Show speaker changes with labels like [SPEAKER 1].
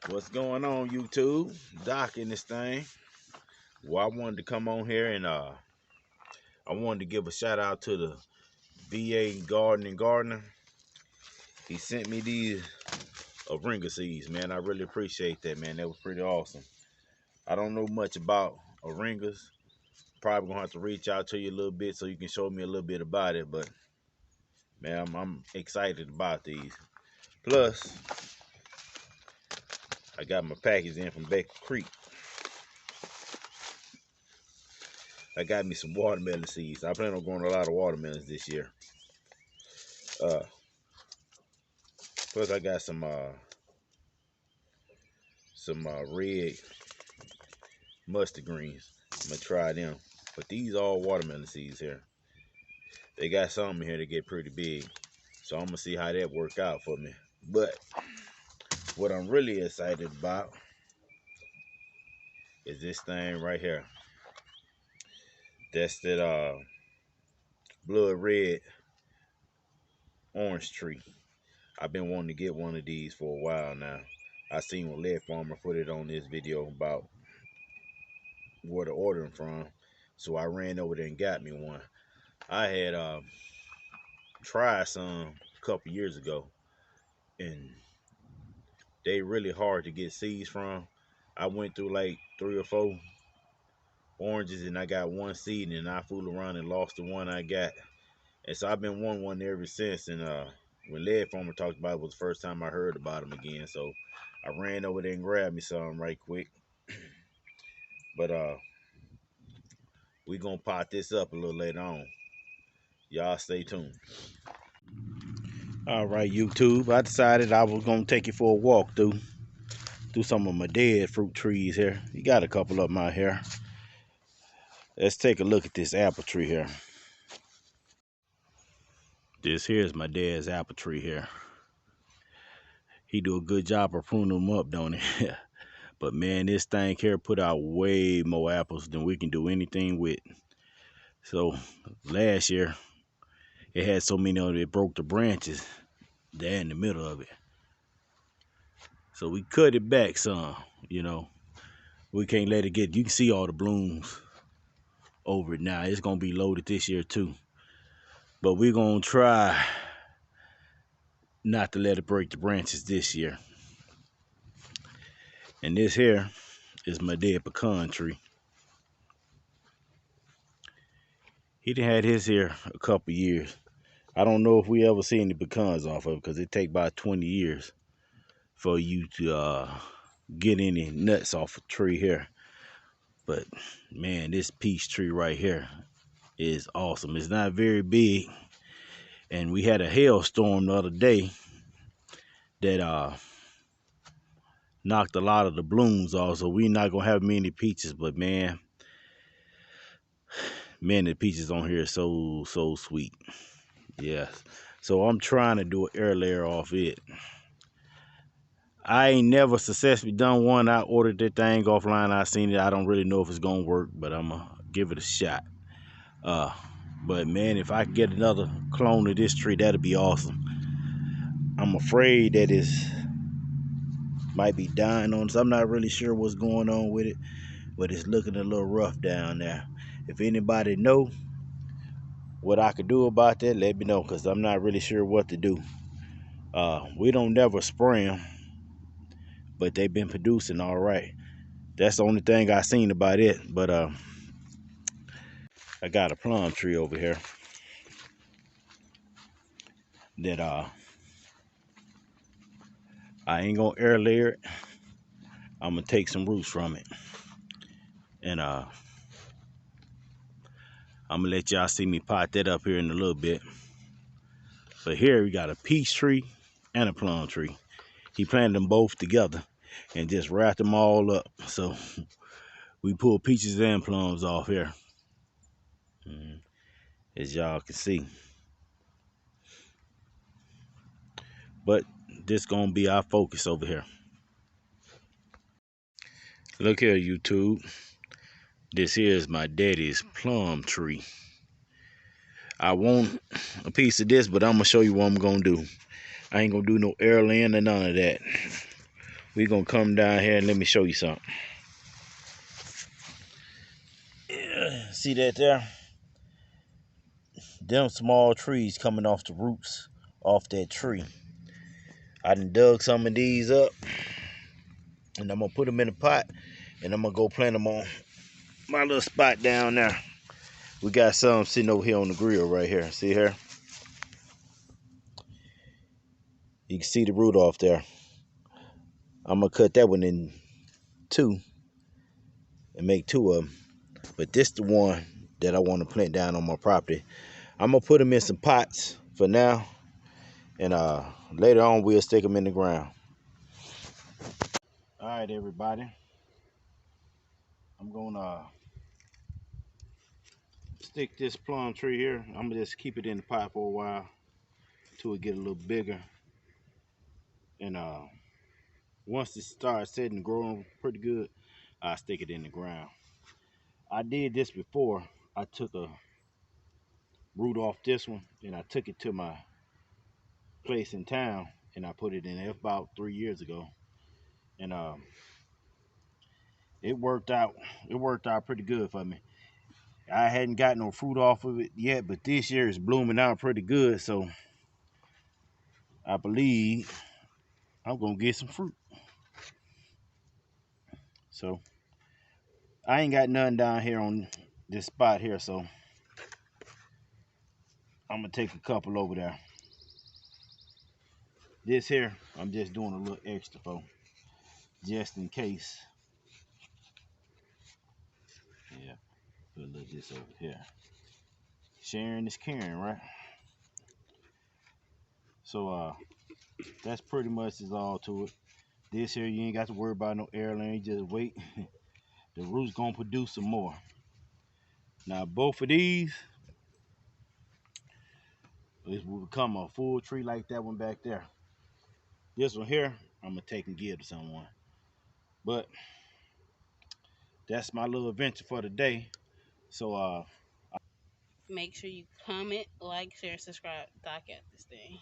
[SPEAKER 1] What's going on, YouTube? Doc in this thing. Well, I wanted to come on here and I wanted to give a shout out to the VA Gardener. He sent me these Aringa seeds, man. I really appreciate that, man. That was pretty awesome. I don't know much about Aringas. Probably gonna have to reach out to you a little bit so you can show me a little bit about it. But man, I'm excited about these. Plus, I got my package in from Baker Creek. I got me some watermelon seeds. I plan on growing a lot of watermelons this year. Plus, I got some red mustard greens. I'm gonna try them. But these all watermelon seeds here. They got some in here that get pretty big, so I'm gonna see how that work out for me. But what I'm really excited about is this thing right here. That's that blood red orange tree. I've been wanting to get one of these for a while now. I seen when Lead Farmer put it on this video about where to order them from, so I ran over there and got me one. I had tried some a couple years ago, and they really hard to get seeds from. I went through like 3 or 4 oranges and I got one seed, and I fooled around and lost the one I got. And so I've been wanting one ever since. And when Lead Farmer talked about it was the first time I heard about them again. So I ran over there and grabbed me some right quick. But we gonna pot this up a little later on. Y'all stay tuned. All right, YouTube. I decided I was gonna take you for a walk through some of my dead fruit trees here. You got a couple of them out here. Let's take a look at this apple tree here. This here is my dad's apple tree here. He do a good job of pruning them up, don't he? But man, this thing here put out way more apples than we can do anything with. So last year, it had so many of it, it broke the branches there in the middle of it. So we cut it back some, you know. We can't let it get, you can see all the blooms over it now. It's gonna be loaded this year too. But we're gonna try not to let it break the branches this year. And this here is my dead pecan tree. He done had his here a couple years. I don't know if we ever see any pecans off of it because it take about 20 years for you to get any nuts off a tree here. But man, this peach tree right here is awesome. It's not very big, and we had a hailstorm the other day that knocked a lot of the blooms off, so we're not gonna have many peaches. But man, the peaches on here are so sweet. Yes. So I'm trying to do an air layer off it. I ain't never successfully done one. I ordered that thing offline. I seen it. I don't really know if it's gonna work, but I'm gonna give it a shot. But man, if I can get another clone of this tree, that'd be awesome. I'm afraid that it might be dying on us. I'm not really sure what's going on with it, but it's looking a little rough down there. If anybody know what I could do about that, let me know, because I'm not really sure what to do. We don't never spray them, but they've been producing all right. That's the only thing I seen about it. But I got a plum tree over here that I ain't gonna air layer it. I'm gonna take some roots from it, and I'm gonna let y'all see me pot that up here in a little bit. But here we got a peach tree and a plum tree. He planted them both together and just wrapped them all up. So we pull peaches and plums off here, as y'all can see. But this gonna be our focus over here. Look here, YouTube. This here is my daddy's plum tree. I want a piece of this, but I'm gonna show you what I'm gonna do. I ain't gonna do no air laying or none of that. We gonna come down here and let me show you something. Yeah, see that there? Them small trees coming off the roots off that tree. I done dug some of these up, and I'm gonna put them in a pot, and I'm gonna go plant them on my little spot down there. We got some sitting over here on the grill right here. See here? You can see the root off there. I'm gonna cut that one in two and make two of them. But this the one that I want to plant down on my property. I'm gonna put them in some pots for now, and later on we'll stick them in the ground. All right, everybody. I'm gonna stick this plum tree here. I'm gonna just keep it in the pot for a while till it get a little bigger. And once it starts setting and growing pretty good, I stick it in the ground. I did this before. I took a root off this one and I took it to my place in town and I put it in there about 3 years ago. And it worked out. It worked out pretty good for me. I hadn't got no fruit off of it yet, but this year it's blooming out pretty good. So I believe I'm gonna get some fruit. So I ain't got nothing down here on this spot here, so I'm gonna take a couple over there. This here, I'm just doing a little extra for, just in case. Yeah, put a little this over here. Sharing is caring, right? So that's pretty much is all to it. This here, you ain't got to worry about no air lane. You just wait. The root's gonna produce some more. Now both of these, this will become a full tree like that one back there. This one here, I'm gonna take and give to someone. But that's my little adventure for the day. So
[SPEAKER 2] Make sure you comment, like, share, subscribe. Doc at this thing.